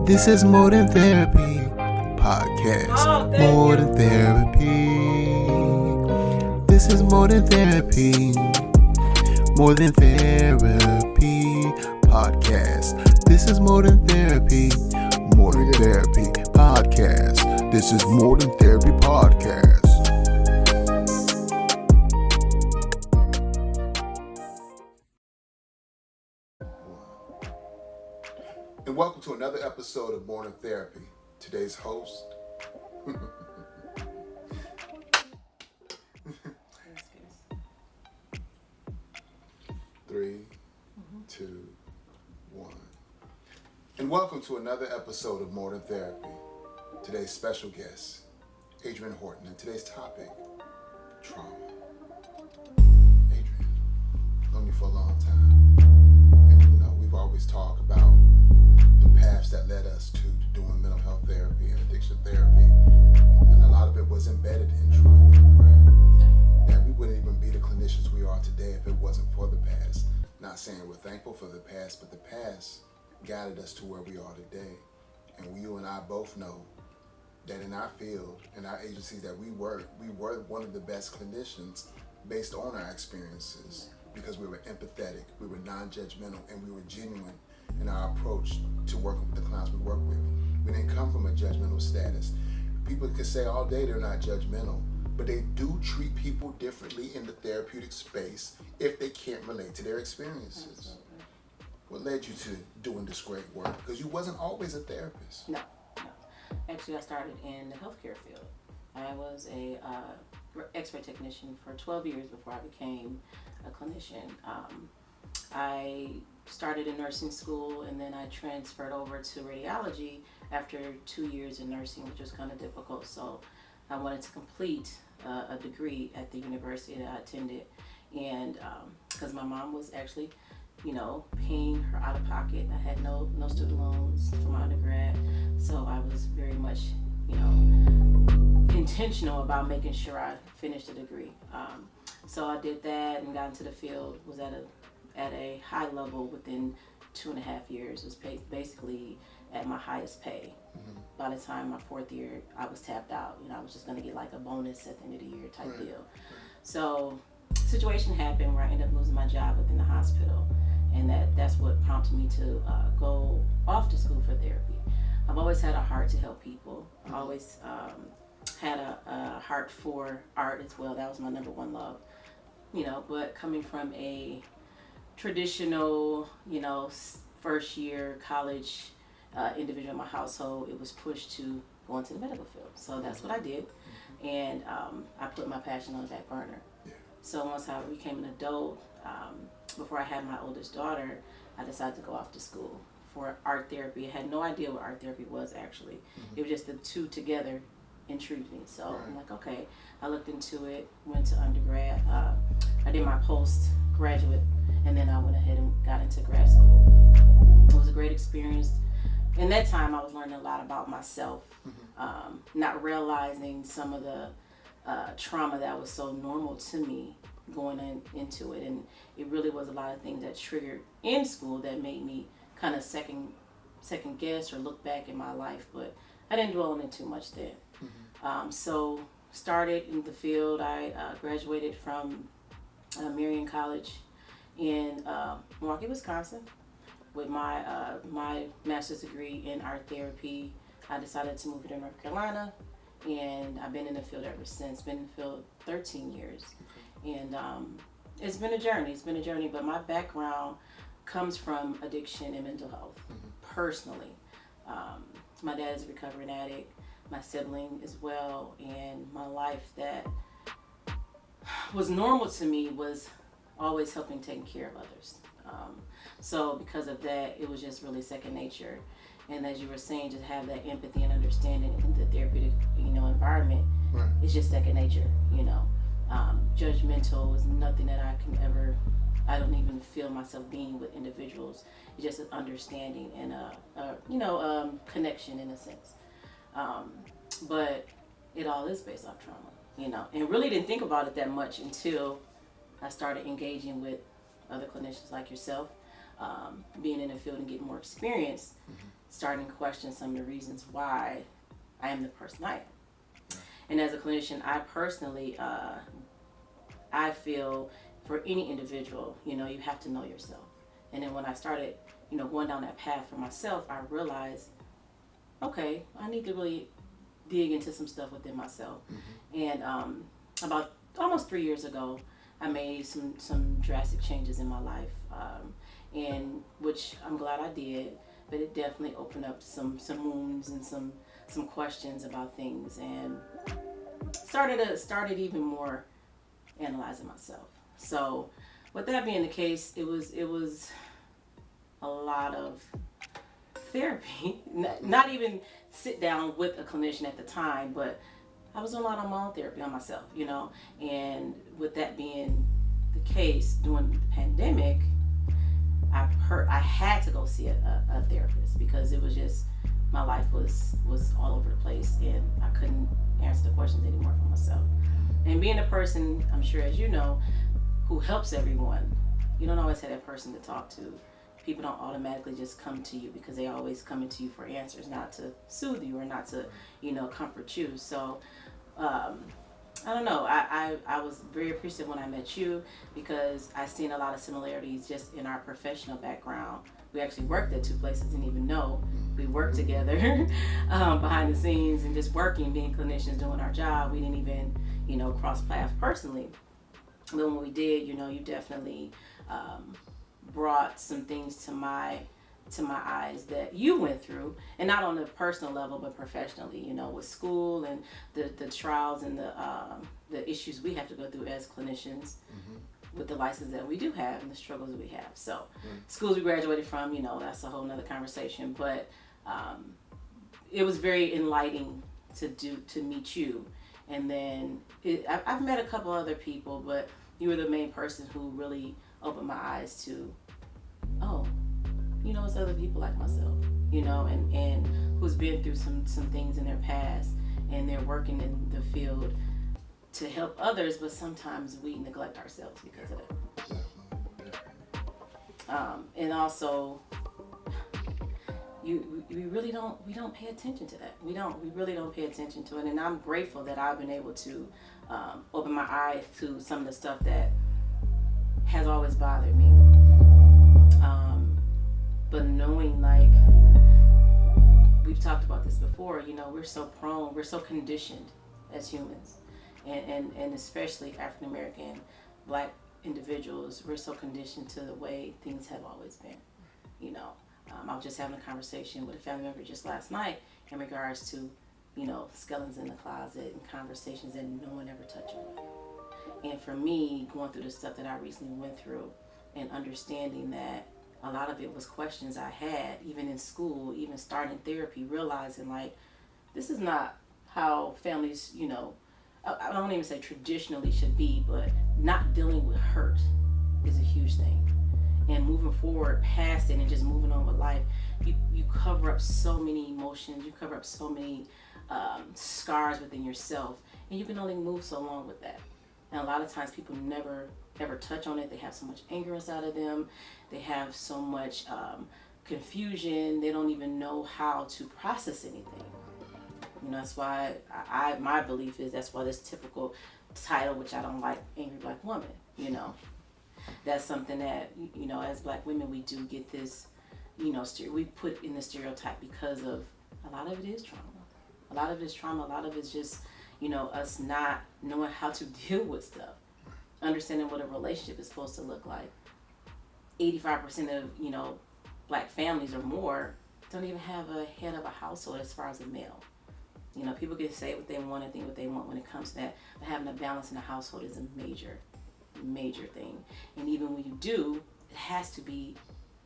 This is More Than Therapy podcast. More than therapy. This is More Than Therapy. More Than Therapy podcast. This is More Than Therapy. More Than Therapy podcast. This is More Than Therapy podcast. And welcome to another episode of More Than Therapy. Today's host. Three, two, one. And welcome to another episode of More Than Therapy. Today's special guest, Andrain Horton, and today's topic, trauma. Adrian, known you for a long time, and we've always talked about the paths that led us to doing mental health therapy and addiction therapy, and a lot of it was embedded in trauma, right? That we wouldn't even be the clinicians we are today if it wasn't for the past. Not saying we're thankful for the past, but the past guided us to where we are today. And you and I both know that in our field, in our agencies that we were one of the best clinicians based on our experiences, because we were empathetic, we were non-judgmental, and we were genuine in our approach to working with the clients we work with. We didn't come from a judgmental status. People could say all day they're not judgmental, but they do treat people differently in the therapeutic space if they can't relate to their experiences. Absolutely. What led you to doing this great work? Because you wasn't always a therapist. No. Actually, I started in the healthcare field. I was a X-ray technician for 12 years before I became a clinician. I started in nursing school, and then I transferred over to radiology after 2 years in nursing, which was kind of difficult. So I wanted to complete a degree at the university that I attended, and because my mom was actually, paying her out of pocket. I had no student loans for my undergrad, so I was very much, intentional about making sure I finished the degree. So I did that and got into the field. Was at a high level within 2.5 years. It was basically at my highest pay. Mm-hmm. By the time my fourth year, I was tapped out. I was just going to get like a bonus at the end of the year type deal. So situation happened where I ended up losing my job within the hospital, and that's what prompted me to go off to school for therapy. I've always had a heart to help people. I always had a heart for art as well. That was my number one love. But coming from a traditional, first year college individual in my household, it was pushed to go into the medical field. So that's what I did, and I put my passion on the back burner. So once I became an adult, before I had my oldest daughter, I decided to go off to school for art therapy. I had no idea what art therapy was actually. It was just the two together intrigued me. So I'm like, okay. I looked into it, went to undergrad. I did my postgraduate, and then I went ahead and got into grad school. It was a great experience. In that time, I was learning a lot about myself, not realizing some of the trauma that was so normal to me going into it. And it really was a lot of things that triggered in school that made me kind of second guess or look back in my life. But I didn't dwell on it too much then. So started in the field. I graduated from Marion College in Milwaukee, Wisconsin, with my master's degree in art therapy. I decided to move to North Carolina, and I've been in the field ever since. Been in the field 13 years, and it's been a journey. But my background comes from addiction and mental health. Personally, my dad is a recovering addict. My sibling as well, and my life that was normal to me was always helping taking care of others. So because of that, it was just really second nature. And as you were saying, just have that empathy and understanding in the therapeutic, environment. Right. It's just second nature. Judgmental is nothing that I don't even feel myself being with individuals. It's just an understanding and a connection in a sense. But it all is based off trauma, and really didn't think about it that much until I started engaging with other clinicians like yourself, being in the field and getting more experience, starting to question some of the reasons why I am the person I am. And as a clinician, I personally, I feel for any individual, you have to know yourself. And then when I started, going down that path for myself, I realized, okay, I need to really dig into some stuff within myself. And about almost 3 years ago, I made some drastic changes in my life, and which I'm glad I did, but it definitely opened up some wounds and some questions about things, and started even more analyzing myself. So with that being the case, it was a lot of therapy, not even sit down with a clinician at the time, but I was doing a lot of my own therapy on myself, and with that being the case during the pandemic, I had to go see a therapist because it was just, my life was all over the place and I couldn't answer the questions anymore for myself. And being a person, I'm sure as you know, who helps everyone, you don't always have that person to talk to. People don't automatically just come to you because they always coming to you for answers, not to soothe you or not to, comfort you. So, I don't know. I was very appreciative when I met you because I seen a lot of similarities just in our professional background. We actually worked at two places, didn't even know we worked together behind the scenes and just working, being clinicians, doing our job. We didn't even, cross paths personally. But when we did, you definitely brought some things to my eyes that you went through, and not on a personal level but professionally, with school and the trials and the issues we have to go through as clinicians with the license that we do have and the struggles that we have. So schools we graduated from, that's a whole nother conversation, but it was very enlightening to meet you. And then I've met a couple other people, but you were the main person who really opened my eyes to, it's other people like myself, and who's been through some things in their past, and they're working in the field to help others, but sometimes we neglect ourselves because of that. And also, we really don't pay attention to that. We really don't pay attention to it, and I'm grateful that I've been able to open my eyes to some of the stuff that has always bothered me. But knowing, like, we've talked about this before, we're so conditioned as humans, and especially African American, Black individuals, we're so conditioned to the way things have always been. I was just having a conversation with a family member just last night in regards to, skeletons in the closet and conversations that no one ever touched on. And for me, going through the stuff that I recently went through and understanding that a lot of it was questions I had, even in school, even starting therapy, realizing, like, this is not how families, I don't even say traditionally should be, but not dealing with hurt is a huge thing. And moving forward past it and just moving on with life, you cover up so many emotions, you cover up so many scars within yourself, and you can only move so long with that. And a lot of times people never ever touch on it. They have so much anger inside of them. They have so much confusion. They don't even know how to process anything. That's why my belief is that's why this typical title, which I don't like, Angry Black Woman, that's something that, as Black women, we do get this, we put in the stereotype because of a lot of it is trauma. A lot of it is trauma. A lot of it's just, us not knowing how to deal with stuff. Understanding what a relationship is supposed to look like. 85% of, Black families or more don't even have a head of a household as far as a male. People can say what they want and think what they want when it comes to that, but having a balance in the household is a major thing. And even when you do, it has to be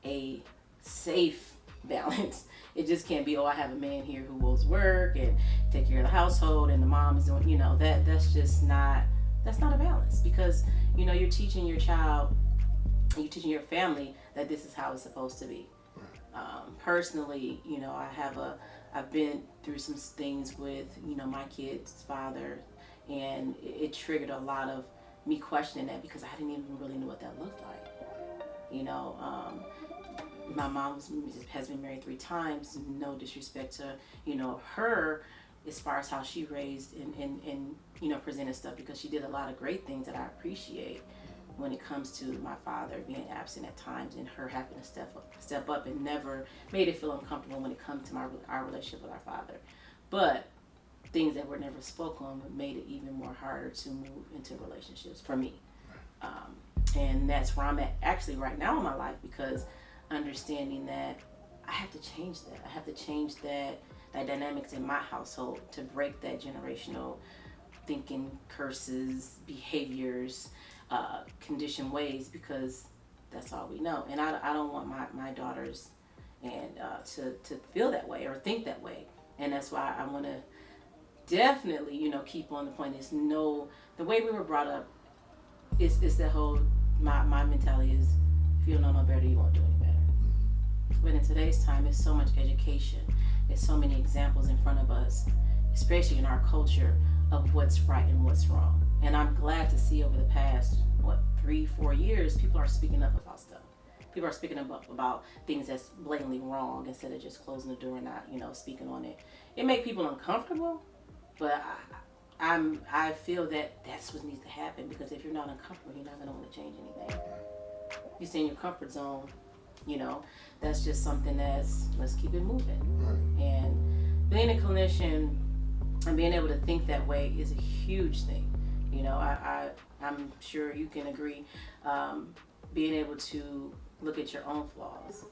a safe balance. It just can't be, I have a man here who will work and take care of the household and the mom is doing, that's just not, that's not a balance, because, you're teaching your child, you're teaching your family that this is how it's supposed to be. Personally, I've been through some things with, my kid's father, and it triggered a lot of me questioning that because I didn't even really know what that looked like. my mom has been married 3 times. No disrespect to, her as far as how she raised and presented stuff, because she did a lot of great things that I appreciate when it comes to my father being absent at times and her having to step up and never made it feel uncomfortable when it comes to our relationship with our father. But things that were never spoken on made it even more harder to move into relationships for me. And that's where I'm at actually right now in my life, because understanding that I have to change that. I have to change that dynamics in my household to break that generational thinking, curses, behaviors, conditioned ways, because that's all we know. And I don't want my daughters and to feel that way or think that way. And that's why I want to definitely, keep on the point is the way we were brought up is that whole, my mentality is, if you don't know no better, you won't do any better. But in today's time, it's so much education. There's so many examples in front of us, especially in our culture, of what's right and what's wrong. And I'm glad to see over the past, 3-4 years, people are speaking up about stuff. People are speaking about things that's blatantly wrong instead of just closing the door and not, speaking on it. It makes people uncomfortable, but I feel that that's what needs to happen, because if you're not uncomfortable, you're not going to want to change anything. You stay in your comfort zone, that's just something let's keep it moving. Right. And being a clinician and being able to think that way is a huge thing. I'm sure you can agree, being able to look at your own flaws,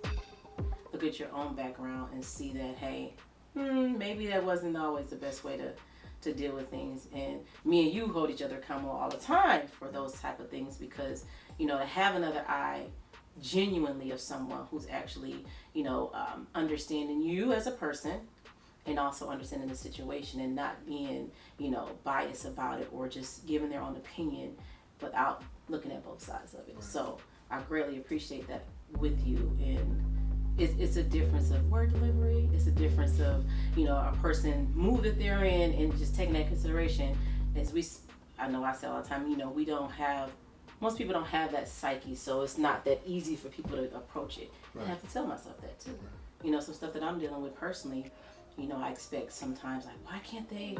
look at your own background and see that, hey, maybe that wasn't always the best way to deal with things. And me and you hold each other accountable all the time for those type of things, because, to have another eye genuinely of someone who's actually, understanding you as a person and also understanding the situation and not being, biased about it or just giving their own opinion without looking at both sides of it. Right. So I greatly appreciate that with you. And it's a difference of word delivery. It's a difference of, a person move that they're in and just taking that consideration. I know I say all the time, most people don't have that psyche, so it's not that easy for people to approach it. Right. I have to tell myself that too. Right. Some stuff that I'm dealing with personally, I expect sometimes, like, why can't they,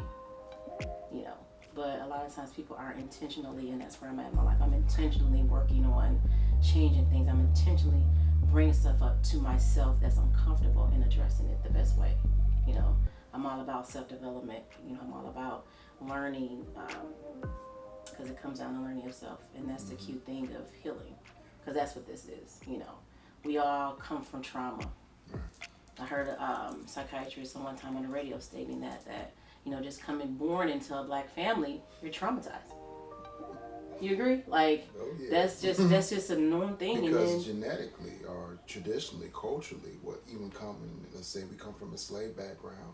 but a lot of times people are intentionally, and that's where I'm at in my life. I'm intentionally working on changing things. I'm intentionally bringing stuff up to myself that's uncomfortable and addressing it the best way. I'm all about self-development. I'm all about learning, because it comes down to learning yourself, and that's the cute thing of healing, because that's what this is. We all come from trauma. I heard a psychiatrist one time on the radio stating that just coming born into a black family, you're traumatized. You agree? Like, that's just a known thing. Because genetically or traditionally, culturally, let's say we come from a slave background,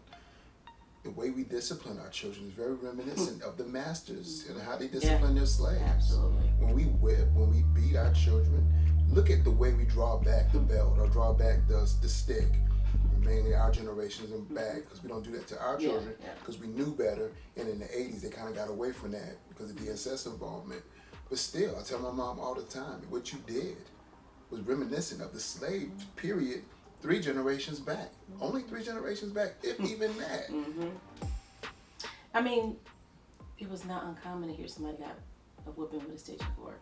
the way we discipline our children is very reminiscent of the masters and how they discipline their slaves. Absolutely. When we whip, when we beat our children, look at the way we draw back the belt or draw back the stick. Mainly our generations and back, because we don't do that to our children, because we knew better. And in the 80s, they kind of got away from that because of DSS involvement. But still, I tell my mom all the time, what you did was reminiscent of the slave period 3 generations back. Only 3 generations back, if even that. Mm-hmm. I mean, it was not uncommon to hear somebody got a whooping with a extension cord.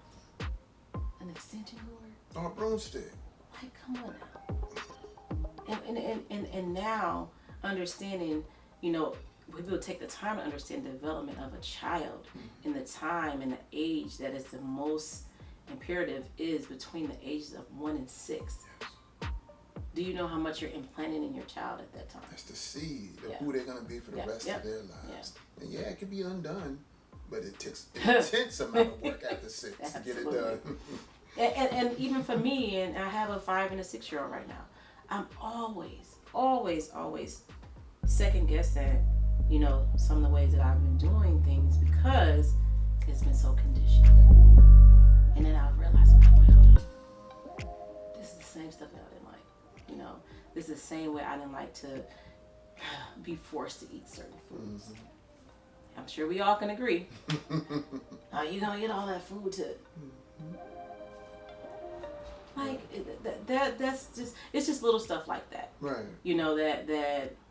An extension cord? Or a broomstick. Like, come on now. And now understanding, people take the time to understand the development of a child and the time and the age that is the most imperative is between the ages of 1 and 6. Do you know how much you're implanting in your child at that time? That's the seed of who they're going to be for the rest of their lives. Yeah. And it can be undone, but it takes an intense amount of work after 6 to get it done. and even for me, and I have a 5 and a 6-year-old right now, I'm always second guessing, some of the ways that I've been doing things because it's been so conditioned. And then I realized, hold on. This is the same stuff that I didn't like. This is the same way I didn't like to be forced to eat certain foods. Mm-hmm. I'm sure we all can agree. You don't eat all that food to... Like, that's just, it's just little stuff like that. Right. You know, that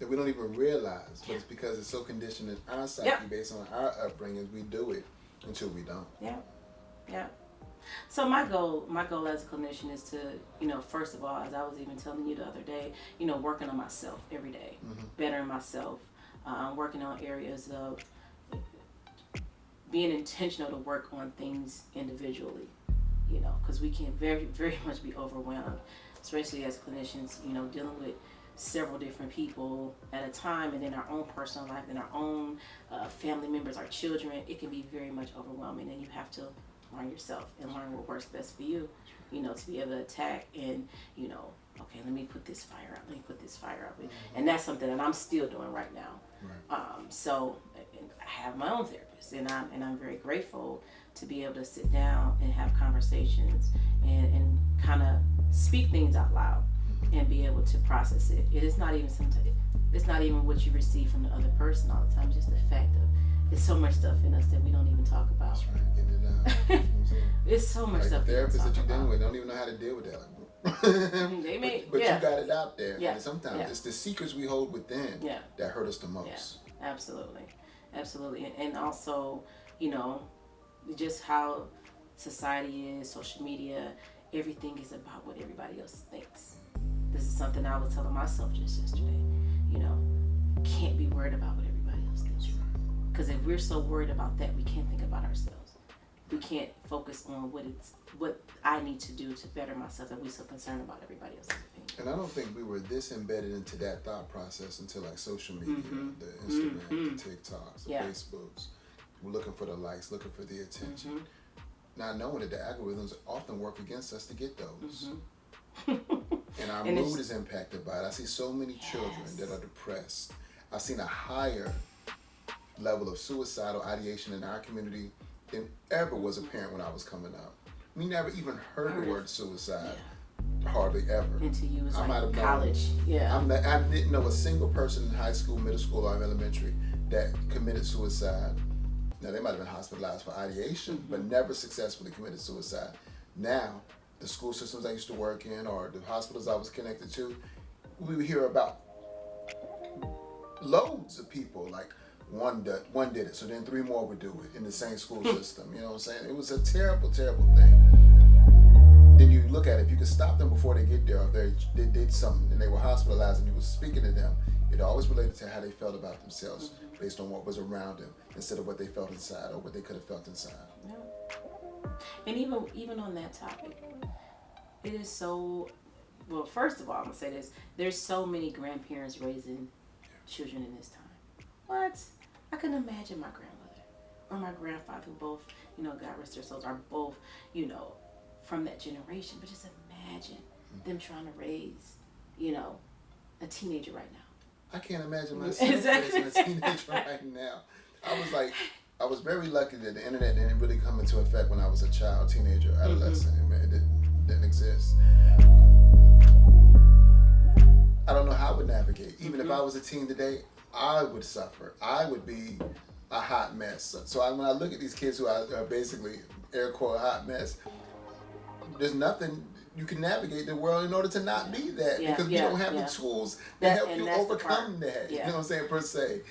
we don't even realize, but it's because it's so conditioned in our psyche based on our upbringings. We do it until we don't. Yeah. So my goal as a clinician is to, you know, first of all, as I was even telling you the other day, you know, working on myself every day, bettering myself, working on areas of being intentional to work on things individually, you know, because we can very, very much be overwhelmed, especially as clinicians, you know, dealing with several different people at a time, and in our own personal life, in our own family members, our children. It can be very much overwhelming, and you have to learn yourself and learn what works best for you, you know, to be able to attack and, you know, okay, let me put this fire out, and that's something that I'm still doing right now. So I have my own therapist, and I'm very grateful to be able to sit down and have conversations and kind of speak things out loud and be able to process it. It's not even what you receive from the other person all the time. It's just the fact of there's so much stuff in us that we don't even talk about. That's right, getting it out. You know what I'm saying? There's so much stuff. The therapists that you're dealing with don't even know how to deal with that. They may, but you got it out there. Yeah. And sometimes it's the secrets we hold within that hurt us the most. Yeah, absolutely. And also, you know, just how society is, social media, everything is about what everybody else thinks. This is something I was telling myself just yesterday. You know, can't be worried about what everybody else thinks. Because if we're so worried about that, we can't think about ourselves. We can't focus on what I need to do to better myself, and we're so concerned about everybody else's opinion. And I don't think we were this embedded into that thought process until like social media, the Instagram, the TikToks, the Facebooks. We're looking for the likes, looking for the attention. Not knowing that the algorithms often work against us to get those. And our mood is impacted by it. I see so many children that are depressed. I've seen a higher level of suicidal ideation in our community than ever was apparent when I was coming up. We never even heard the word suicide, hardly ever. Until you was like college. I didn't know a single person in high school, middle school, or elementary that committed suicide. Now, they might have been hospitalized for ideation, but never successfully committed suicide. Now, the school systems I used to work in or the hospitals I was connected to, we would hear about loads of people, like one did it, so then 3 more would do it in the same school system. You know what I'm saying? It was a terrible, terrible thing. Then you look at it, if you could stop them before they get there, or if they did something and they were hospitalized and you were speaking to them, it always related to how they felt about themselves based on what was around them instead of what they felt inside or what they could have felt inside. Yeah. And even on that topic, it is so, well, first of all, I'm going to say this, there's so many grandparents raising children in this time. What? I couldn't imagine my grandmother or my grandfather, who both, you know, God rest their souls, are both, you know, from that generation. But just imagine them trying to raise, you know, a teenager right now. I can't imagine myself raising a teenager right now. I was very lucky that the internet didn't really come into effect when I was a child, teenager, adolescent. It didn't exist. I don't know how I would navigate. Even if I was a teen today, I would suffer. I would be a hot mess. So when I look at these kids who are basically air quote hot mess, there's nothing you can navigate the world in order to not be that because you don't have the tools that help you overcome that. You know what I'm saying, per se,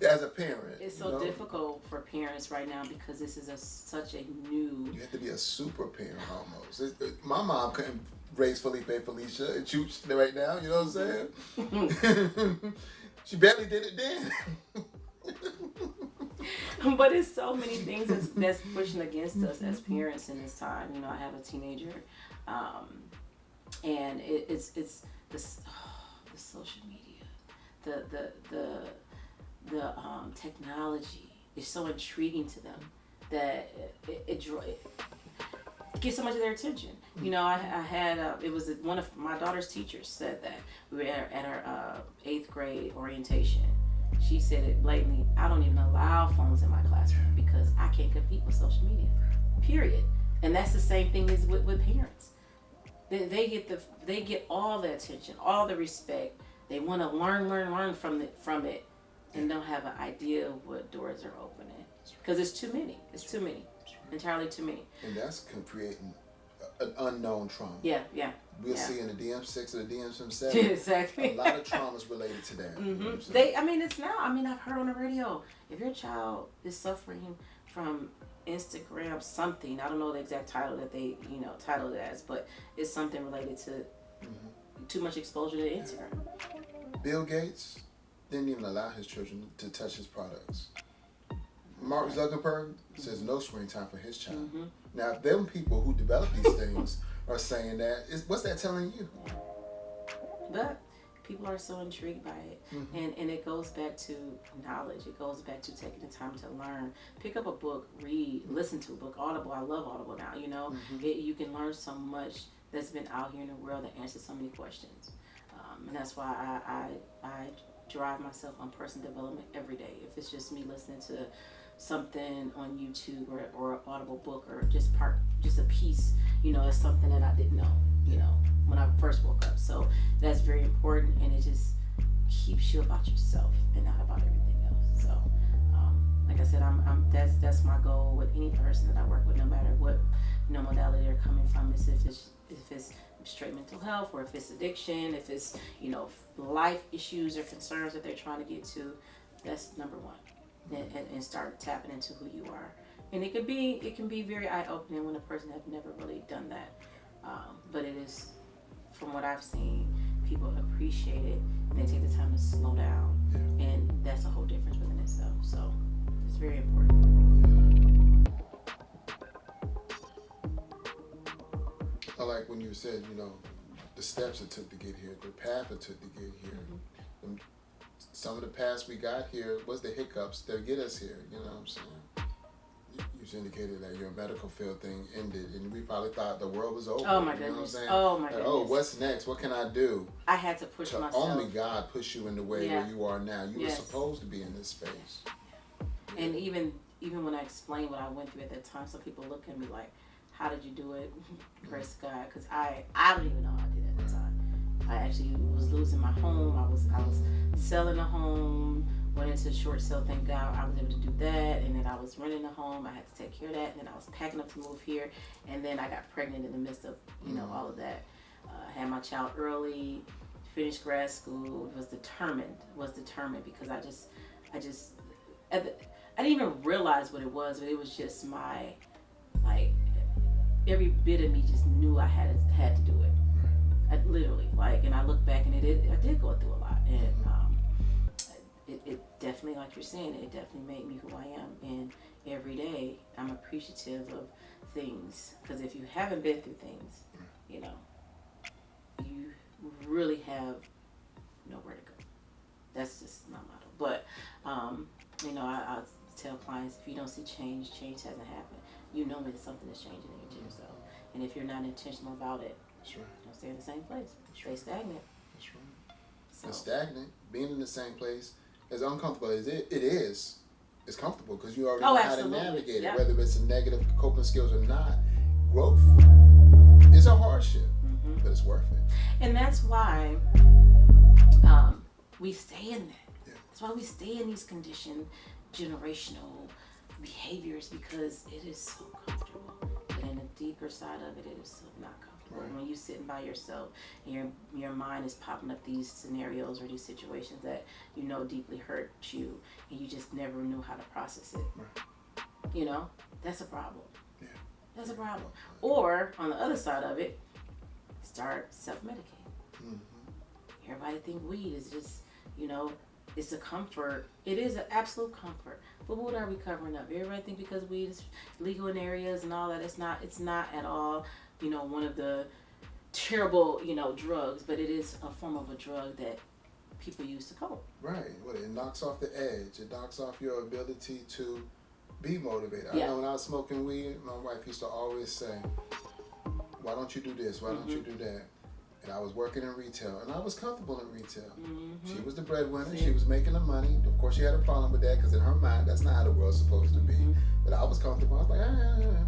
as a parent. It's so difficult for parents right now because this is such a new. You have to be a super parent almost. My mom couldn't raise Felipe, Felicia, and Chooch right now. You know what I'm saying? She barely did it then. But it's so many things that's pushing against us as parents in this time. You know, I have a teenager, and it's the social media, the technology is so intriguing to them that it gets so much of their attention. You know, I had it was one of my daughter's teachers said that we were at our 8th grade orientation. She said it blatantly, I don't even allow phones in my classroom because I can't compete with social media, period. And that's the same thing as with parents. They get all the attention, all the respect. They want to learn from it, and don't have an idea of what doors are opening because it's too many. It's too many, entirely too many. And that's creating an unknown trauma. Yeah. We'll yeah. see in the DM6 or the DSM-7. Exactly. A lot of traumas related to that. Mm-hmm. You know It's now. I've heard on the radio, if your child is suffering from Instagram something, I don't know the exact title that they, titled it as, but it's something related to too much exposure to Instagram. Bill Gates didn't even allow his children to touch his products. Mark Zuckerberg says no screen time for his child. Mm-hmm. Now, if them people who develop these things are saying that, what's that telling you? But people are so intrigued by it. And it goes back to knowledge. It goes back to taking the time to learn. Pick up a book, read, listen to a book. Audible, I love Audible now, you can learn so much that's been out here in the world that answers so many questions. And that's why I drive myself on personal development every day. If it's just me listening to something on YouTube or an Audible book or just a piece, it's something that I didn't know, when I first woke up. So that's very important, and it just keeps you about yourself and not about everything else. So, like I said, that's my goal with any person that I work with, no matter what modality they're coming from. Is if it's straight mental health, or if it's addiction, if it's life issues or concerns that they're trying to get to. That's number one. And start tapping into who you are. And it can be very eye-opening when a person has never really done that. But it is, from what I've seen, people appreciate it and they take the time to slow down. Yeah. And that's a whole difference within itself. So it's very important. I like when you said, the steps it took to get here, the path it took to get here. Mm-hmm. Some of the paths we got here was the hiccups that get us here, you know what I'm saying? You indicated that your medical field thing ended, and we probably thought the world was over. Oh my goodness. Oh my goodness. Oh, what's next? What can I do? I had to push myself. Only God pushed you in the way where you are now. You were supposed to be in this space. Yeah. And even when I explained what I went through at that time, some people look at me like, how did you do it? Praise God. Because I don't even know how I did it at the time. I actually was losing my home. I was selling a home, went into short sale, thank God I was able to do that, and then I was renting a home. I had to take care of that, and then I was packing up to move here, and then I got pregnant in the midst of all of that. I had my child early, finished grad school, was determined because I didn't even realize what it was, but it was just my, every bit of me just knew I had to do it. I literally, and I look back and I did go through a lot, and it definitely, like you're saying, it definitely made me who I am, and every day I'm appreciative of things, because if you haven't been through things, you really have nowhere to go. That's just my motto. But I tell clients, if you don't see change hasn't happened. That something is changing in yourself, and if you're not intentional about it, that's right, don't stay in the same place. Stay stagnant. That's right. So. And stagnant, being in the same place, as uncomfortable as it is, it's comfortable because you already know how to navigate it, whether it's a negative coping skills or not. Growth is a hardship, but it's worth it. And that's why we stay in that. Yeah. That's why we stay in these conditioned generational behaviors, because it is so comfortable. But in the deeper side of it, it is so not comfortable. Right. When you're sitting by yourself and your mind is popping up these scenarios or these situations that deeply hurt you, and you just never knew how to process it. Right. That's a problem. Yeah. That's a problem. Or on the other side of it, start self-medicating. Mm-hmm. Everybody think weed is just, it's a comfort. It is an absolute comfort. But what are we covering up? Everybody think because weed is legal in areas and all that. It's not at all, one of the terrible, drugs, but it is a form of a drug that people use to cope. Right. Well, it knocks off the edge. It knocks off your ability to be motivated. Yeah. I know when I was smoking weed, my wife used to always say, why don't you do this? Why don't you do that? And I was working in retail, and I was comfortable in retail. Mm-hmm. She was the breadwinner. She was making the money. Of course, she had a problem with that because in her mind, that's not how the world's supposed to be. Mm-hmm. But I was comfortable. I was like,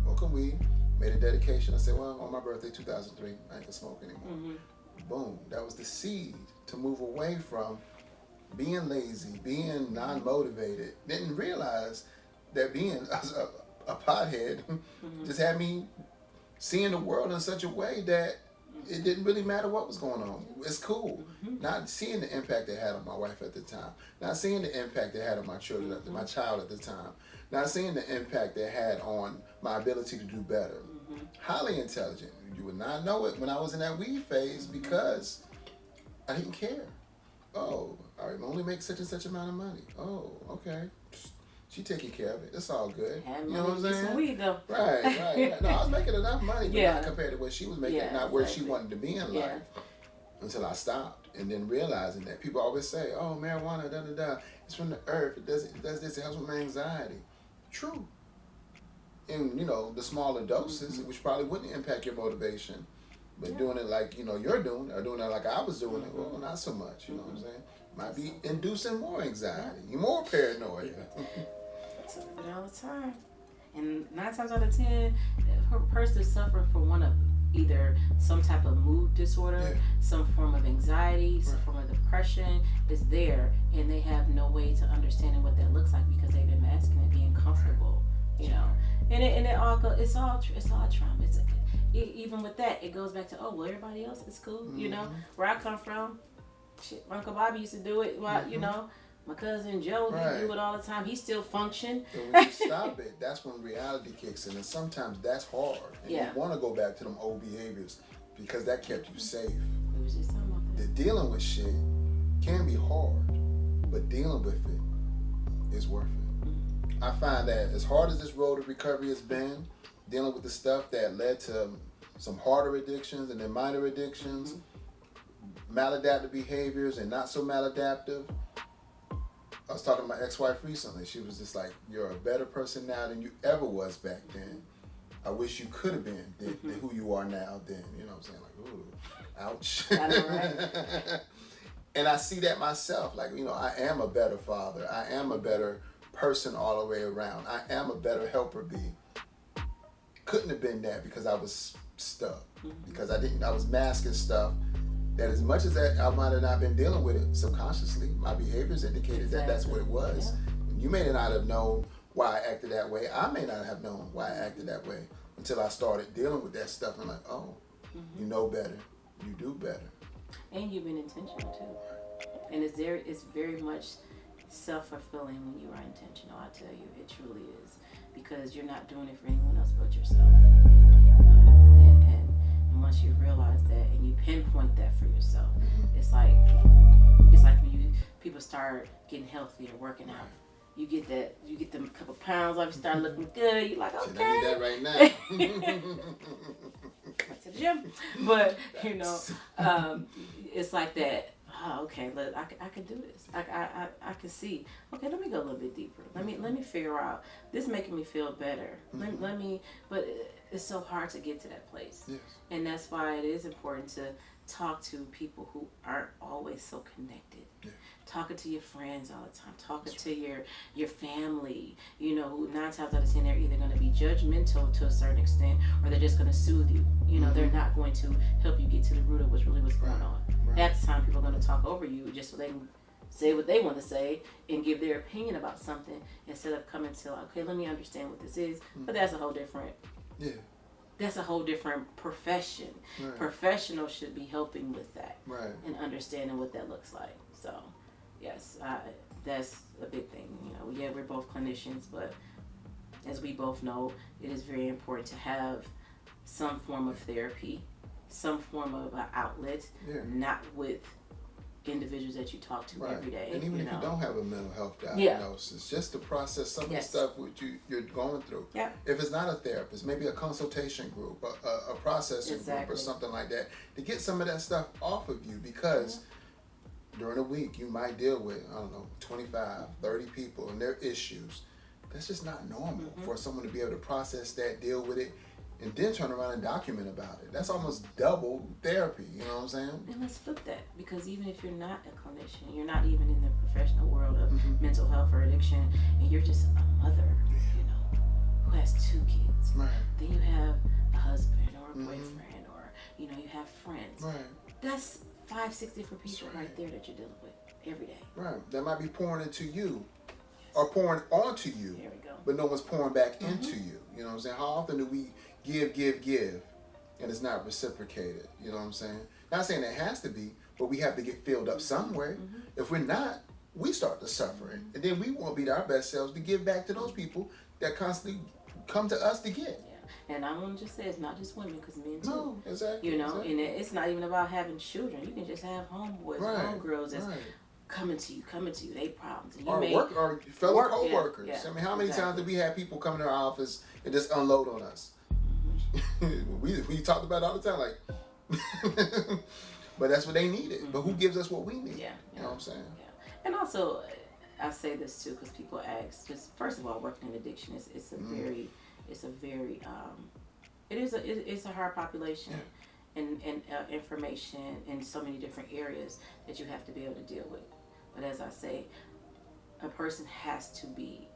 smoking weed. Made a dedication. I said, well, on my birthday, 2003, I ain't gonna smoke anymore. Mm-hmm. Boom. That was the seed to move away from being lazy, being non-motivated. Didn't realize that being a pothead just had me seeing the world in such a way that it didn't really matter what was going on. It's cool. Not seeing the impact it had on my wife at the time. Not seeing the impact it had on my children, my child at the time. Not seeing the impact it had on my ability to do better. Highly intelligent. You would not know it when I was in that weed phase because I didn't care. Oh, I only make such and such amount of money. Oh, okay. She taking care of it. It's all good. You know what I'm saying? Some weed though. Right. No, I was making enough money, but not compared to what she was making, not where she wanted to be in life. Until I stopped, and then realizing that people always say, "Oh, marijuana, it's from the earth. It does this. It helps with my anxiety." True. In the smaller doses, which probably wouldn't impact your motivation, but doing it like you're doing, or doing it like I was doing it, well, not so much. You know what I'm saying? Might be inducing more anxiety, more paranoia. I talk about it all the time. And 9 times out of 10, a person is suffering from one of either some type of mood disorder, some form of anxiety, some form of depression is there, and they have no way to understanding what that looks like because they've been masking it, being comfortable, And it all it's all trauma. Even with that, it goes back to everybody else is cool, Where I come from, shit, Uncle Bobby used to do it. Well, my cousin Joe, he do it all the time. He still function. But when you stop it, that's when reality kicks in, and sometimes that's hard. And you want to go back to them old behaviors because that kept you safe. We was just talking about that. The dealing with shit can be hard, but dealing with it is worth it. I find that as hard as this road of recovery has been, dealing with the stuff that led to some harder addictions and then minor addictions, maladaptive behaviors and not so maladaptive. I was talking to my ex-wife recently. She was just like, "You're a better person now than you ever was back then. I wish you could have been than who you are now then." You know what I'm saying? Like, ooh, ouch. I know, right? And I see that myself. Like, I am a better father. I am a better person all the way around. I am a better helper bee. Couldn't have been that because I was stuck. Because I was masking stuff that as much as that I might have not been dealing with it subconsciously, my behaviors indicated that that's what it was. Yeah. You may not have known why I acted that way. I may not have known why I acted that way until I started dealing with that stuff. I'm like, oh, you know better. You do better. And you've been intentional too. And it's very much self-fulfilling when you are intentional. I tell you, it truly is. Because you're not doing it for anyone else but yourself. And once you realize that and you pinpoint that for yourself, it's like when people start getting healthy or working out. You get them a couple pounds off, you start looking good. You're like, okay. I need that right now. To the gym, but it's like that. Oh, okay, look, I can do this. I can see. Okay, let me go a little bit deeper. Let me figure out. This making me feel better. Let me. But it's so hard to get to that place. Yes. And that's why it is important to talk to people who aren't always so connected. Yeah. Talking to your friends all the time. Talking to your family. Who 9 times out of 10 they're either going to be judgmental to a certain extent, or they're just going to soothe you. They're not going to help you get to the root of what's going on. Right. At the time, people are going to talk over you just so they can say what they want to say and give their opinion about something instead of coming to, okay, let me understand what this is. But that's a whole different. Yeah. That's a whole different profession. Right. Professionals should be helping with that. Right. And understanding what that looks like. So, yes, that's a big thing. We're both clinicians, but as we both know, it is very important to have some form of therapy, some form of an outlet, not with individuals that you talk to every day. And even if you don't have a mental health diagnosis, just to process some of the stuff which you're going through. Yeah. If it's not a therapist, maybe a consultation group, a processing group or something like that, to get some of that stuff off of you, because during a week you might deal with, 25, 30 people and their issues. That's just not normal for someone to be able to process that, deal with it, and then turn around and document about it. That's almost double therapy, you know what I'm saying? And let's flip that, because even if you're not a clinician, you're not even in the professional world of mental health or addiction, and you're just a mother, who has 2 kids. Right. Then you have a husband or a boyfriend, or, you have friends. Right. That's 5, 6 different people right there that you're dealing with every day. Right. That might be pouring into you or pouring onto you. There we go. But no one's pouring back into you. You know what I'm saying? How often do we give, and it's not reciprocated. You know what I'm saying? Not saying it has to be, but we have to get filled up somewhere. If we're not, we start to suffer, and then we won't be our best selves to give back to those people that constantly come to us to get. And I want to just say it's not just women, because men too. No, exactly. You know, exactly. and it's not even about having children. You can just have homeboys, homegirls that's coming to you, they problems. And you our fellow co-workers. Yeah, I mean, how many times did we have people come to our office and just unload on us? we talked about it all the time, like, but that's what they needed. But who gives us what we need? You know what I'm saying? Yeah. And also, I say this too because people ask. Just first of all, working in addiction it's a hard population, and information in so many different areas that you have to be able to deal with. But as I say, a person has to be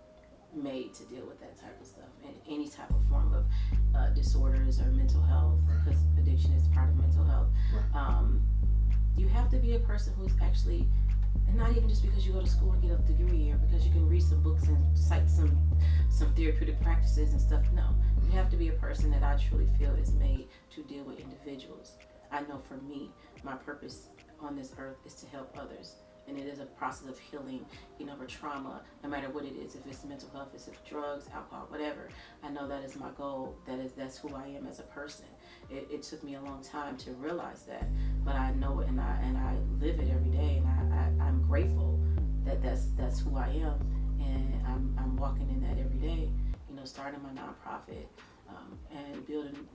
made to deal with that type of stuff and any type of form of disorders or mental health, because addiction is part of mental health. You have to be a person who's actually, and not even just because you go to school and get a degree or because you can read some books and cite some therapeutic practices and stuff. No, you have to be a person that I truly feel is made to deal with individuals. I know for me, my purpose on this earth is to help others. And it is a process of healing, for trauma, no matter what it is. If it's mental health, if it's drugs, alcohol, whatever. I know that is my goal. That's who I am as a person. It took me a long time to realize that, but I know it, and I live it every day, and I'm grateful that that's who I am, and I'm walking in that every day. Starting my nonprofit, and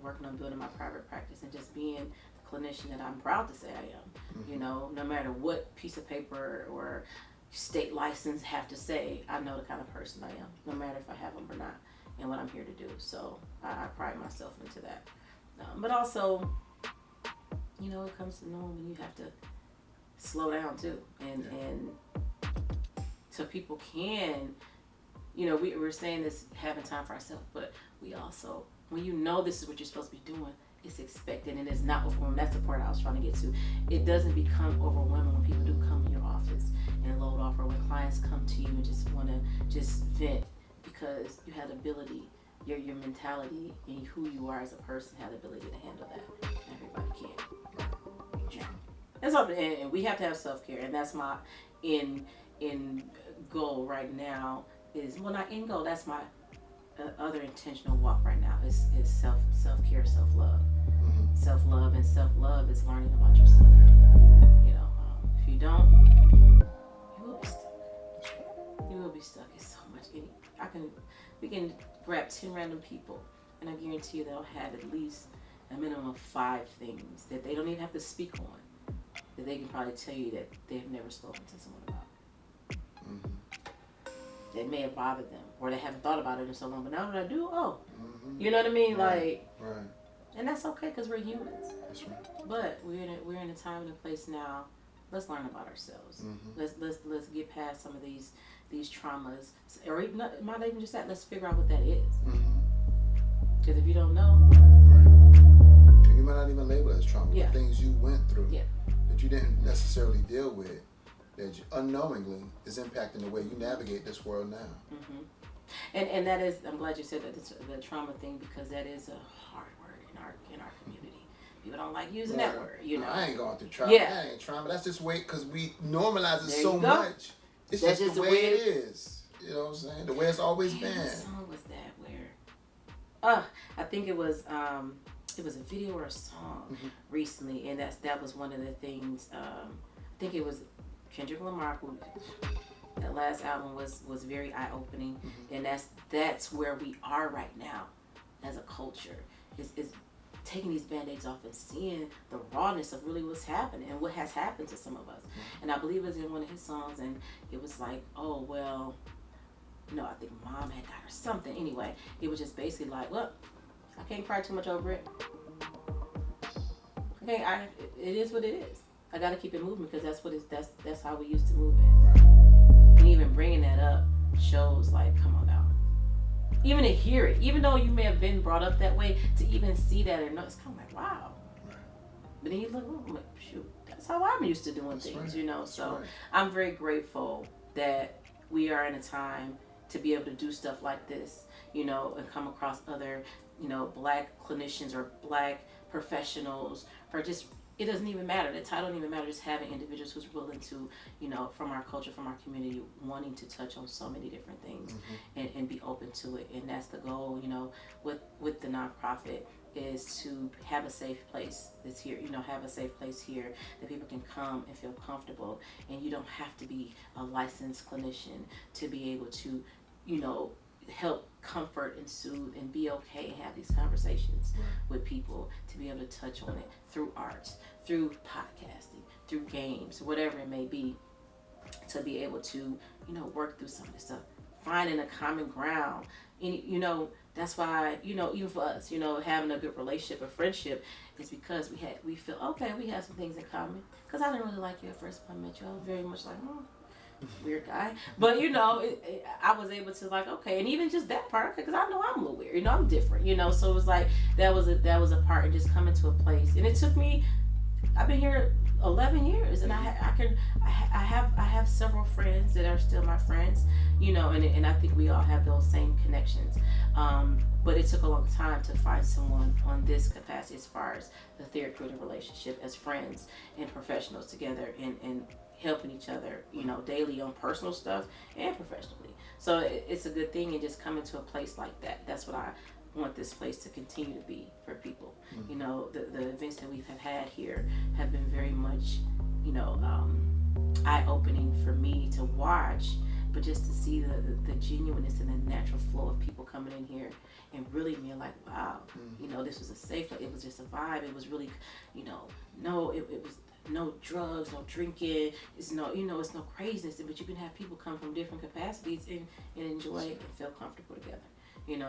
working on building my private practice, and just being the clinician that I'm proud to say I am. No matter what piece of paper or state license have to say, I know the kind of person I am, no matter if I have them or not, and what I'm here to do. So I pride myself into that. But also, it comes to knowing when you have to slow down too, and so people can. We're saying this, having time for ourselves, but we also, when this is what you're supposed to be doing, it's expected and it's not overwhelming. That's the part I was trying to get to. It doesn't become overwhelming when people do come in your office and load off, or when clients come to you and just want to just vent, because you have the ability, your mentality and who you are as a person have the ability to handle that. Everybody can. Yeah. That's something, and we have to have self-care, and that's my in goal right now. Not end goal, that's my other intentional walk right now is self-care, self-love. Self-love, and self-love is learning about yourself. If you don't, you will be stuck. You will be stuck. It's so much. We can grab 10 random people, and I guarantee you they'll have at least a minimum of 5 things that they don't even have to speak on, that they can probably tell you that they've never spoken to someone about. That may have bothered them, or they haven't thought about it in so long, but now that I do, you know what I mean? Right. And that's okay, because we're humans. That's right. But we're in a time and a place now. Let's learn about ourselves. Let's get past some of these traumas, or even not even just that. Let's figure out what that is. Because if you don't know, and you might not even label it as trauma. The things you went through that you didn't necessarily deal with, that unknowingly is impacting the way you navigate this world now. And that is, I'm glad you said that, the trauma thing, because that is a hard word in our community. People don't like using that word, I ain't going through trauma. That ain't trauma. That's just way, because we normalize it so much. It's just the way it is. You know what I'm saying? The way it's always been. What song was that where? I think it was a video or a song recently, and that was one of the things. I think it was Kendrick Lamar, who that last album was very eye-opening, and that's where we are right now as a culture, is taking these band-aids off and seeing the rawness of really what's happening and what has happened to some of us. And I believe it was in one of his songs, and it was like, oh well, I think mom had got her something. Anyway, it was just basically like, look, I can't cry too much over it. Okay, it is what it is. I gotta keep it moving, because that's how we used to move it. And even bringing that up shows, like, come on now. Even to hear it, even though you may have been brought up that way, to even see that or know, it's kind of like, wow. But then you look, shoot, that's how I'm used to doing things, So I'm very grateful that we are in a time to be able to do stuff like this, and come across other, Black clinicians or Black professionals, for just, it doesn't even matter. The title doesn't even matter. Just having individuals who's willing to, from our culture, from our community, wanting to touch on so many different things, and be open to it. And that's the goal, with the nonprofit, is to have a safe place that's here, have a safe place here that people can come and feel comfortable. And you don't have to be a licensed clinician to be able to, help comfort and soothe and be okay and have these conversations with people, to be able to touch on it through arts, through podcasting, through games, whatever it may be, to be able to, work through some of this stuff, finding a common ground. And, that's why, even for us, having a good relationship, a friendship, is because we feel, okay, we have some things in common. Because I didn't really like you at first when I met you. I was very much like, weird guy. But, I was able to, like, okay, and even just that part, because I know I'm a little weird, I'm different, so it was like, that was a part of just coming to a place. And it took me, I've been here 11 years, and I have several friends that are still my friends, and I think we all have those same connections. But it took a long time to find someone on this capacity, as far as the therapeutic relationship as friends and professionals together, and helping each other, daily on personal stuff and professionally. So it's a good thing, and just coming to a place like that. That's what I want this place to continue to be for people. The events that we have had here have been very much, eye-opening for me to watch, but just to see the genuineness and the natural flow of people coming in here and really being like, wow, this was a safe place. It was just a vibe. It was really, it was no drugs, no drinking. It's no, it's no craziness, but you can have people come from different capacities and enjoy it and feel comfortable together.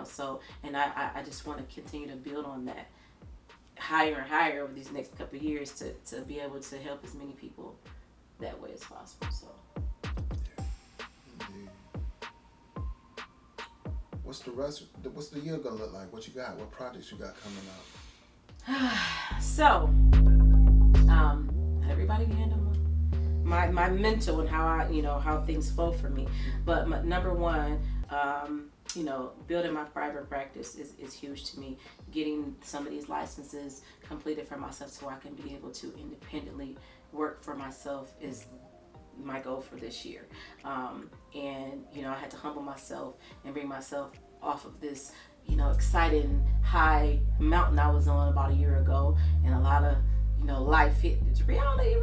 So, and I just want to continue to build on that higher and higher over these next couple of years, to be able to help as many people that way as possible. So. Indeed. What's the year gonna look like? What you got? What projects you got coming up? So, everybody can handle my mental and how how things flow for me. But number one, building my private practice is huge to me. Getting some of these licenses completed for myself, so I can be able to independently work for myself, is my goal for this year. And I had to humble myself and bring myself off of this exciting high mountain I was on about a year ago, and a lot of life hit. It's reality,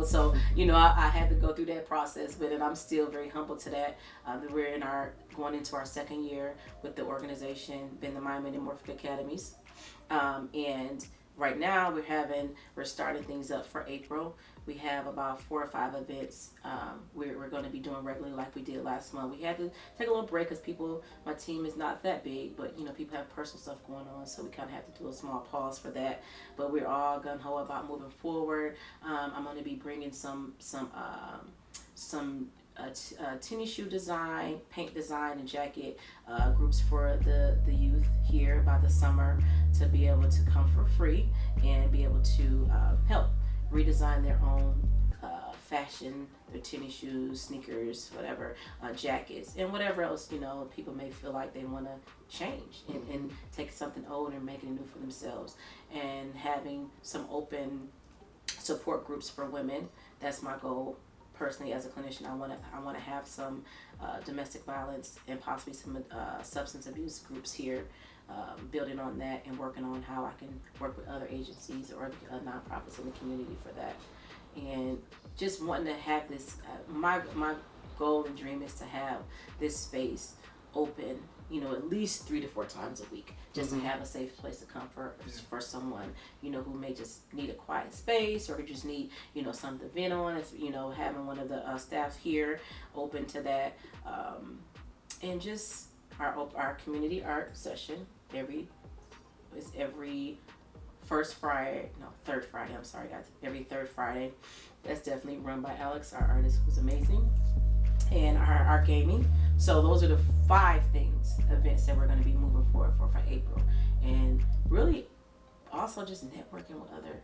so I had to go through that process, but I'm still very humble to that. We're going into our second year with the organization, been the Mind Metamorphic Academies, and right now we're starting things up for April. We have about 4 or 5 events we're going to be doing regularly, like we did last month. We had to take a little break because my team is not that big, but people have personal stuff going on, so we kind of have to do a small pause for that. But we're all gung-ho about moving forward. I'm going to be bringing some tennis shoe design, paint design, and jacket groups for the youth here by the summer, to be able to come for free and be able to help redesign their own fashion, their tennis shoes, sneakers, whatever, jackets, and whatever else people may feel like they want to change, and take something old and make it new for themselves. And having some open support groups for women, that's my goal. Personally, as a clinician, I want to have some domestic violence and possibly some substance abuse groups here, building on that and working on how I can work with other agencies or nonprofits in the community for that. And just wanting to have this, my goal and dream is to have this space open, at least 3 to 4 times a week, just to have a safe place to come for someone, who may just need a quiet space, or who just need, something to vent on. It's, having one of the staff here open to that, and just our community art session every third Friday, I'm sorry guys, every third Friday. That's definitely run by Alex, our artist, who's amazing, and our gaming. So those are the 5 events that we're going to be moving forward for April, and really also just networking with other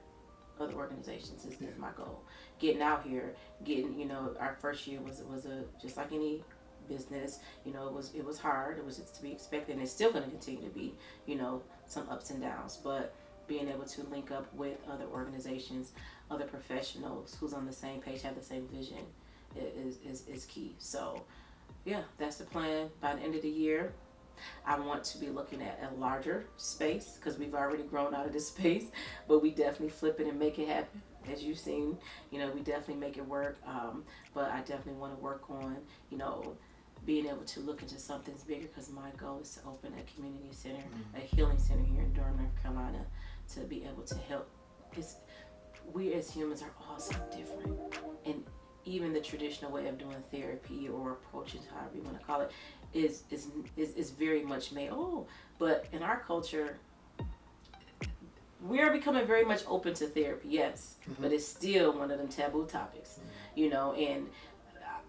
organizations is my goal. Getting out here, our first year was just like any business, it was hard. It was just to be expected, and it's still going to continue to be, some ups and downs, but being able to link up with other organizations, other professionals who's on the same page, have the same vision is key. So yeah, that's the plan. By the end of the year, I want to be looking at a larger space because we've already grown out of this space, but we definitely flip it and make it happen. As you've seen, we definitely make it work. But I definitely want to work on, being able to look into something bigger because my goal is to open a community center, a healing center here in Durham, North Carolina, to be able to help. Because we as humans are all so different, and even the traditional way of doing therapy or approaches, however you want to call it, is very much made. But in our culture, we are becoming very much open to therapy, yes, but it's still one of them taboo topics, and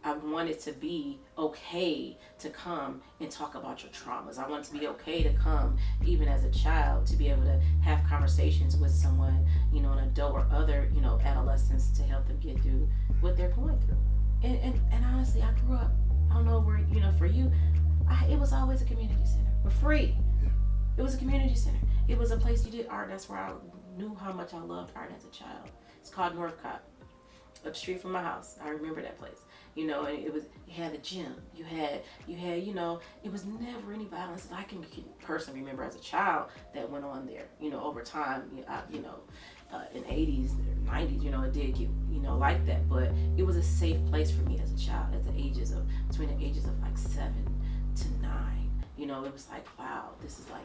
I want it to be okay to come and talk about your traumas. I want it to be okay to come, even as a child, to be able to have conversations with someone, an adult or other, adolescents, to help them get through what they're going through. And honestly, I grew up, I don't know where, for you, it was always a community center. For free. It was a community center. It was a place you did art. That's where I knew how much I loved art as a child. It's called Northcott, up the street from my house. I remember that place. And you had a gym. You had, it was never any violence that I can personally remember as a child that went on there. Over time, in 80s or 90s, it did get, like that. But it was a safe place for me as a child between the ages of like 7 to 9. It was like, wow, this is like,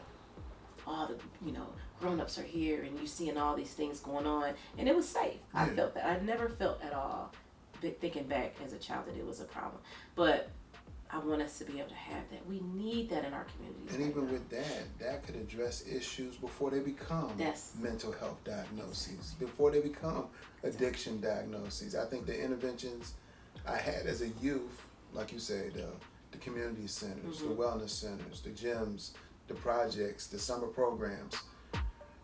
all the grown-ups are here and you seeing all these things going on, and it was safe. I felt that. I never felt at all, thinking back as a child, that it was a problem. But I want us to be able to have that. We need that in our communities. And even with that could address issues before they become mental health diagnoses, before they become addiction diagnoses. I think the interventions I had as a youth, like you say, the community centers, the wellness centers, the gyms, the projects, the summer programs,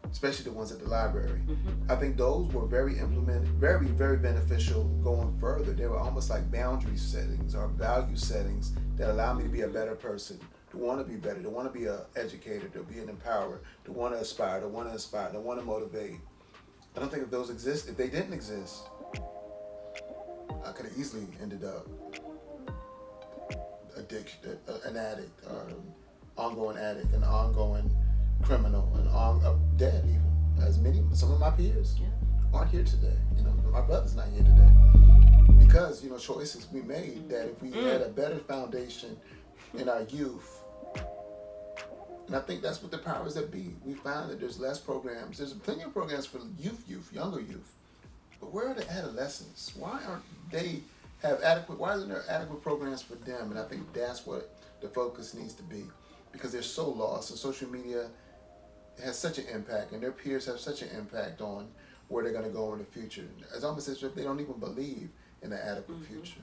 especially the ones at the library. I think those were very very beneficial going further. They were almost like boundary settings or value settings that allow me to be a better person, to want to be better, to want to be an educator, to be an empower, to want to aspire, to want to motivate. I don't think if those exist, if they didn't exist, I could have easily ended up an addict, or ongoing addict, an ongoing criminal, dead even. As some of my peers aren't here today. My brother's not here today because choices we made that if we had a better foundation in our youth. And I think that's what the powers that be. We found that there's less programs. There's plenty of programs for younger youth. But where are the adolescents? Why aren't they why isn't there adequate programs for them? And I think that's what the focus needs to be, because they're so lost, and social media has such an impact, and their peers have such an impact on where they're going to go in the future. It's almost as if they don't even believe in an adequate future.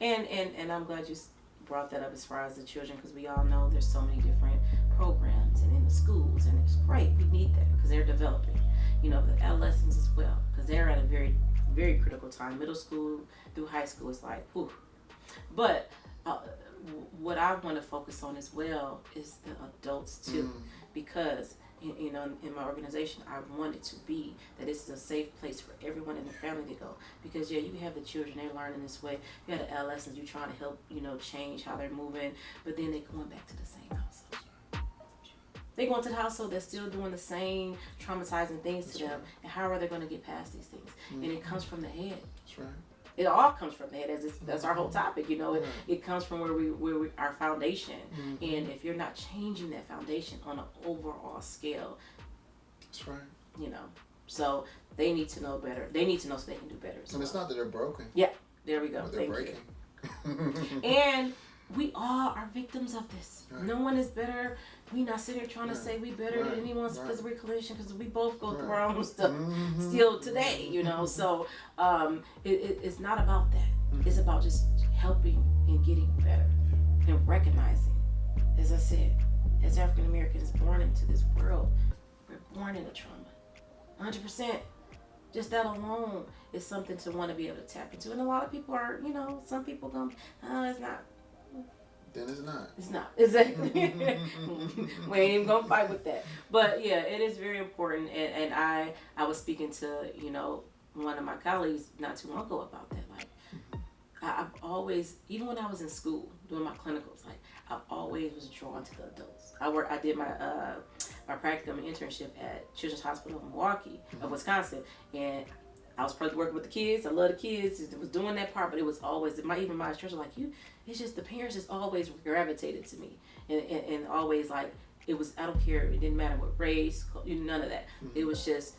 And I'm glad you brought that up as far as the children, because we all know there's so many different programs and in the schools, and it's great. We need that because they're developing. The adolescents as well, because they're at a very, very critical time. Middle school through high school is like, whew. But what I want to focus on as well is the adults too, because in my organization, I want it to be that it's a safe place for everyone in the family to go. Because you have the children, they're learning this way. You have the adolescents, you're trying to help change how they're moving, but then they're going back to the same household. They go into the household, they're still doing the same traumatizing things to them, and how are they going to get past these things? And it comes from the head. That's right. It all comes from the head. That's our whole topic. It comes from where we our foundation. And if you're not changing that foundation on an overall scale, that's right. So they need to know better. They need to know so they can do better. And it's not that they're broken. Yeah, there we go. But they're breaking. And we all are victims of this. Right. No one is better. We not sitting here trying to say we better than anyone because we're clinicians, because we both go through our own stuff still today, So it's not about that. It's about just helping and getting better and recognizing, as I said, as African Americans born into this world, we're born in a trauma. 100%. Just that alone is something to want to be able to tap into. And a lot of people are, some people go, it's not. then it's not. It's not. Exactly. We ain't even gonna fight with that. But yeah, it is very important. And I was speaking to, one of my colleagues not too long ago about that. Like, I've always, even when I was in school doing my clinicals, like I've always was drawn to the adults. I did my practicum and internship at Children's Hospital of Milwaukee, of Wisconsin, and I was probably working with the kids. I love the kids. I was doing that part, but it was always even my instructor like you. It's just the parents just always gravitated to me, and always like it was. I don't care. It didn't matter what race, none of that. It was just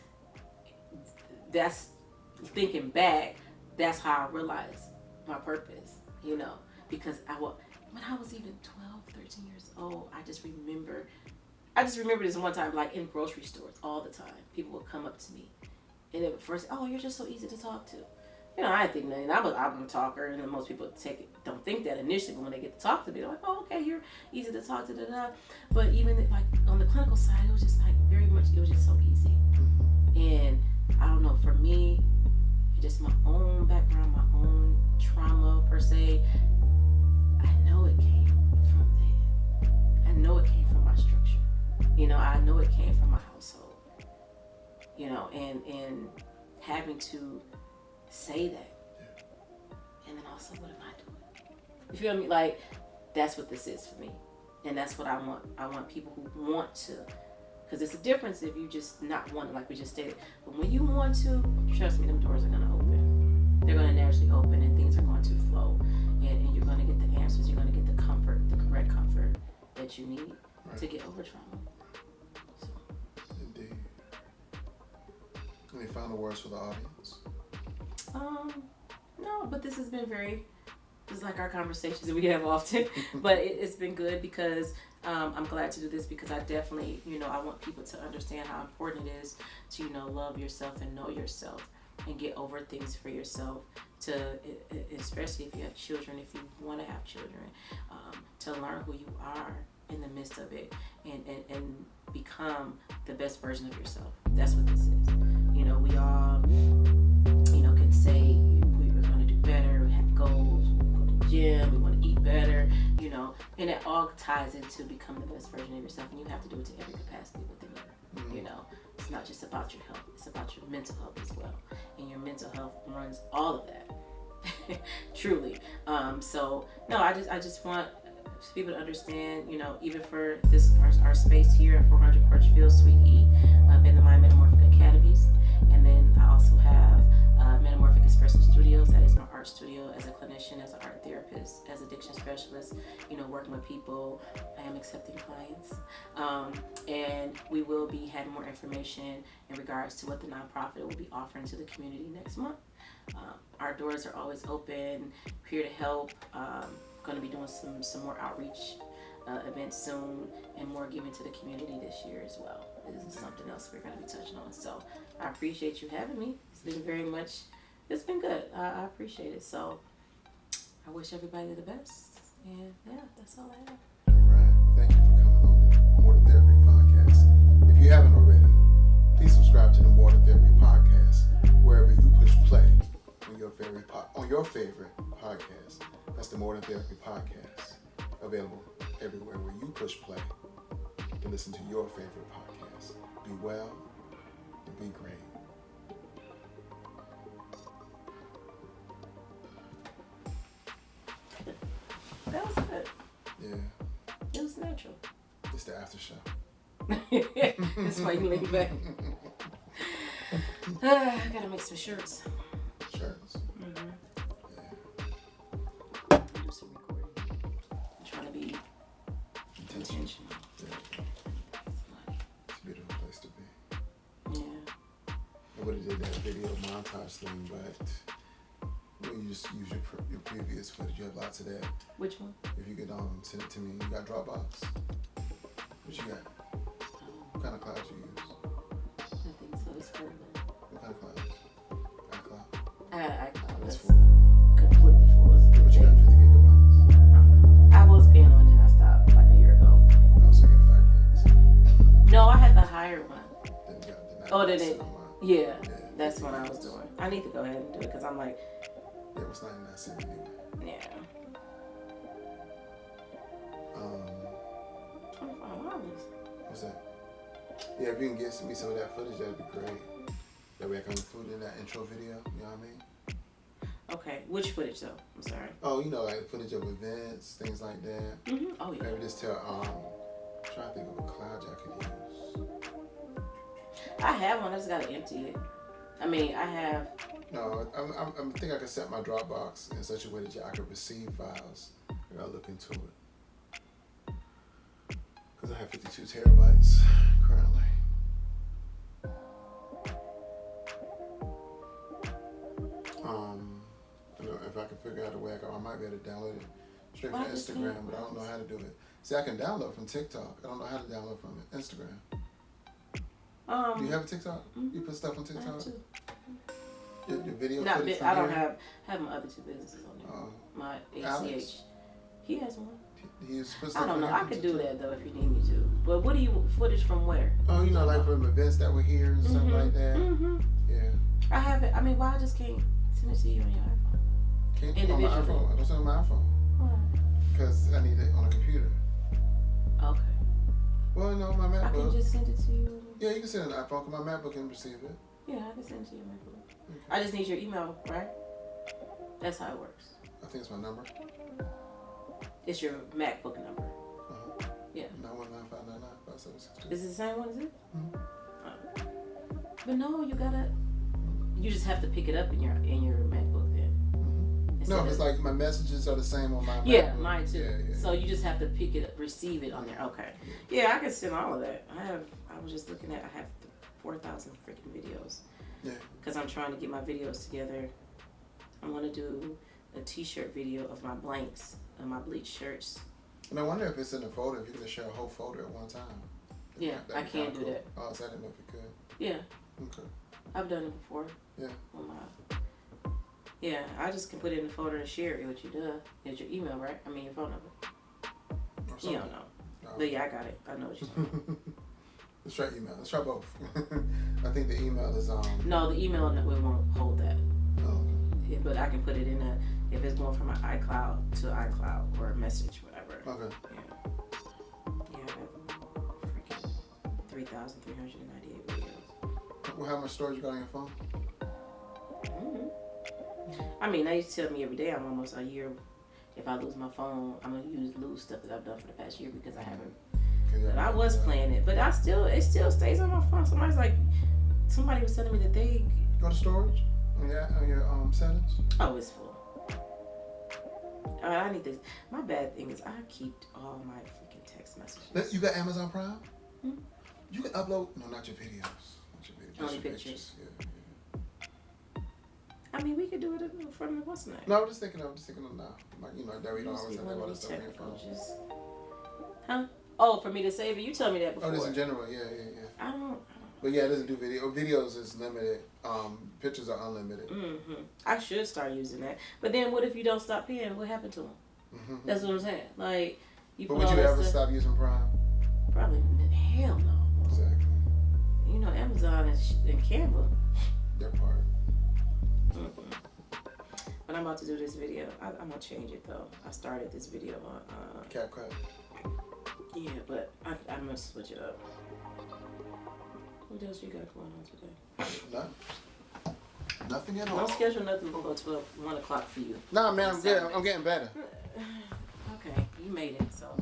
that's thinking back. That's how I realized my purpose. Because when I was even 12, 13 years old, I just remember this one time, like in grocery stores all the time, people would come up to me. And at first, oh, you're just so easy to talk to. I didn't think nothing. I'm a talker, and then most people don't think that initially, but when they get to talk to me, they're like, oh, okay, you're easy to talk to, da-da. But even like on the clinical side, it was just like it was just so easy. And I don't know, for me, just my own background, my own trauma per se, I know it came from that. I know it came from my structure. I know it came from my household. And having to say that, and then also, what am I doing? You feel me? Like, that's what this is for me, and that's what I want. I want people who want to, because it's a difference if you just not want it, like we just stated. But when you want to, trust me, them doors are gonna open. They're gonna naturally open, and things are going to flow, and you're gonna get the answers. You're gonna get the comfort, the correct comfort that you need to get over trauma. Indeed. Any final words for the audience? No, but this has been this is like our conversations that we have often, but it's been good because I'm glad to do this because I definitely, I want people to understand how important it is to, love yourself and know yourself and get over things for yourself, especially if you have children, if you want to have children, to learn who you are in the midst of it and become the best version of yourself. That's what this is. We all, can say we were going to do better, we have goals, we go to the gym, we want to eat better, and it all ties into become the best version of yourself, and you have to do it to every capacity within you. It's not just about your health, it's about your mental health as well, and your mental health runs all of that. Truly. So no, I just want people to understand, even for this our space here at 400 Crutchfield Suite E, in the Mind Metamorphic Academies, and then I also have Metamorphic Expression Studios. That is my art studio as a clinician, as an art therapist, as addiction specialist. Working with people. I am accepting clients, and we will be having more information in regards to what the nonprofit will be offering to the community next month. Our doors are always open. Here to help. Going to be doing some more outreach events soon and more giving to the community this year as well. This is something else we're going to be touching on. So I appreciate you having me. It's been good. I appreciate it. So I wish everybody the best. And yeah, that's all I have. All right. Thank you for coming on the More Than Therapy podcast. If you haven't already, please subscribe to the More Than Therapy podcast wherever you push play on your favorite podcast. That's the More Than Therapy podcast, available everywhere where you push play to listen to your favorite podcast. Be well and be great. That was good. Yeah. It was natural. It's the after show. That's why you lean back. I gotta make some shirts. Shirts. Mm-hmm. Yeah. Do some recording. I'm trying to be intentional. Yeah. It's a beautiful place to be. Yeah. I would have did that video montage thing, but you just use your previous footage. You have lots of that. Which one? If you could send it to me, you got Dropbox. What you got? What kind of clouds you use? I think so. It's further. What kind of clouds? iCloud. I got iCloud. That's That's full. completely full. What you got? 50 gigabytes. I was paying on it and I stopped like a year ago. I also got 5 gigs. No, I had the higher one. Then you got the Oh, did it? Yeah, Yeah, that's what I was doing. I need to go ahead and do it because I'm like, Yeah, it was 99 cents anyway. yeah. $25. What's that? Yeah, if you can get me some of that footage, that'd be great. That way I can include it in that intro video. You know what I mean? Okay, which footage though? I'm sorry. Oh, you know, like footage of events, things like that. Mm-hmm. Oh yeah. Maybe just tell. I'm trying to think of a cloud I could use. I have one. I just gotta empty it. I mean, I have. No, I think I can set my Dropbox in such a way that I can receive files. I gotta look into it. Because I have 52 terabytes currently. You know, if I can figure out a way, I might be able to download it straight from Instagram, but I don't know how to do it. See, I can download from TikTok. I don't know how to download from Instagram. Do you have a TikTok? Mm-hmm. You put stuff on TikTok? I have too. Your video Not footage I don't here? have my other two businesses on there. My ACH. Alex? He has one. He's put stuff I don't know. on I could do that though if you need me to. But what do you footage from where? Oh, you know, like from events that were here and stuff like that. Mm-hmm. Yeah. I have it. I mean, why I just can't send it to you on your iPhone? Can't on my iPhone. I don't send it on my iPhone. Why? Because I need it on a computer. Okay. Well, no, my MacBook. I can just send it to you. Yeah, you can send it on an iPhone because my MacBook can receive it. Yeah, I can send it to your MacBook. Okay. I just need your email, right? That's how it works. I think it's my number. It's your MacBook number. Yeah. 919-599-5762. Is it the same one as it? Mm-hmm. But no, you just have to pick it up in your MacBook then. Mm-hmm. No, it's like my messages are the same on my MacBook. Yeah, mine too. Yeah. So you just have to pick it up, receive it on there. Okay. Yeah, I can send all of that. I was just looking at, I have 4,000 freaking videos. Yeah. Because I'm trying to get my videos together. I want to do a t-shirt video of my blanks and my bleached shirts. And I wonder if it's in a folder, if you could share a whole folder at one time. Yeah, I can do that. Oh, so I didn't know if you could. Yeah. Okay. I've done it before. Yeah. Yeah, I just can put it in the folder and share it with you. It's your email, right? I mean, your phone number. You don't know. No. But yeah, I got it. I know what you're saying. Let's try email. Let's try both. I think the email is No, the email we won't hold that. Oh. Yeah, but I can put it in if it's going from my iCloud to iCloud or a message, whatever. Okay. Yeah, I got freaking 3,398 videos. Well, how much storage you got on your phone? I mean, they used to tell me every day I'm almost a year. If I lose my phone, I'm gonna lose stuff that I've done for the past year because I haven't. But I was playing it, but it still stays on my phone. Somebody was telling me that they go to storage on your settings. Oh, it's full. I need this. My bad thing is I keep all my freaking text messages. You got Amazon Prime? Hmm? You can upload. No, not your videos. Only pictures. Yeah. I mean, we could do it in front of what's the name? No, I'm just thinking of now. Like, you know, that we don't always have that other stuff on your phone. Huh? Oh, for me to save it? You told me that before. Oh, this in general, yeah. I don't. But yeah, it doesn't do video. Videos is limited. Pictures are unlimited. Mm-hmm. I should start using that. But then what if you don't stop paying? What happened to them? Mm-hmm. That's what I'm saying. Like, But would you ever stop using Prime? Probably. Hell no. Exactly. You know, Amazon and Canva. Their part. Mm-hmm. But I'm about to do this video. I'm going to change it, though. I started this video on... CapCut. Yeah, but I'm going to switch it up. What else you got going on today? Nothing at all. Don't schedule nothing before 1 o'clock for you. Nah, man, I'm good. I'm getting better. Okay, you made it. So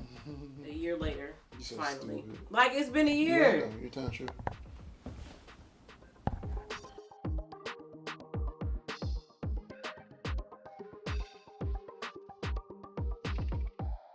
a year later, finally. Stupid. Like it's been a year. You're telling the truth.